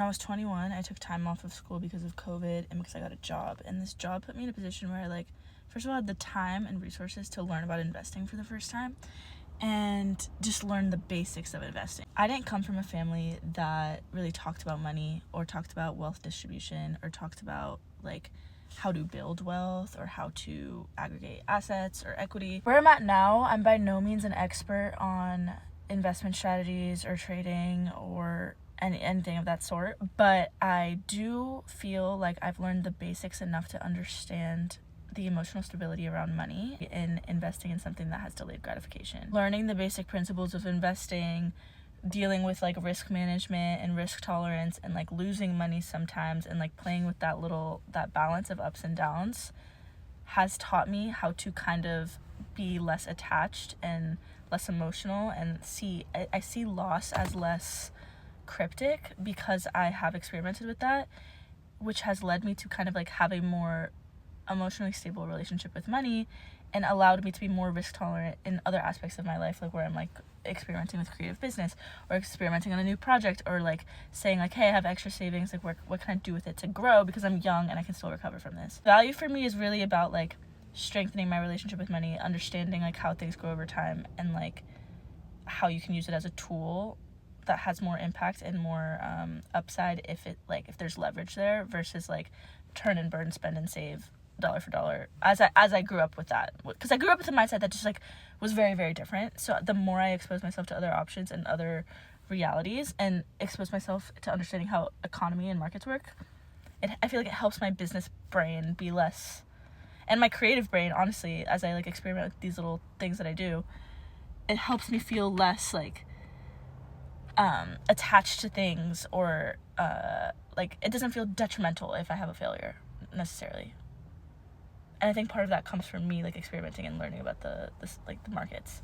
When I was 21, I took time off of school because of COVID and because I got a job. And this job put me in a position where I, first of all, had the time and resources to learn about investing for the first time and just learn the basics of investing. I didn't come from a family that really talked about money or talked about wealth distribution or talked about, how to build wealth or how to aggregate assets or equity. Where I'm at now, I'm by no means an expert on investment strategies or trading or anything of that sort, but I do feel like I've learned the basics enough to understand the emotional stability around money in investing in something that has delayed gratification. Learning the basic principles of investing, dealing with risk management and risk tolerance and losing money sometimes and playing with that balance of ups and downs has taught me how to kind of be less attached and less emotional and I see loss as less cryptic because I have experimented with that, which has led me to kind of have a more emotionally stable relationship with money and allowed me to be more risk tolerant in other aspects of my life, where I'm experimenting with creative business or experimenting on a new project or saying hey, I have extra savings, what can I do with it to grow because I'm young and I can still recover from this. Value for me is really about strengthening my relationship with money, understanding how things grow over time and how you can use it as a tool that has more impact and more upside if there's leverage there versus turn and burn, spend and save dollar for dollar as I grew up with that, because I grew up with a mindset that just was very, very different. So the more I expose myself to other options and other realities and expose myself to understanding how economy and markets work, I feel like it helps my business brain be less, and my creative brain, honestly, as I experiment with these little things that I do, it helps me feel less attached to things or it doesn't feel detrimental if I have a failure necessarily. And I think part of that comes from me experimenting and learning about the markets.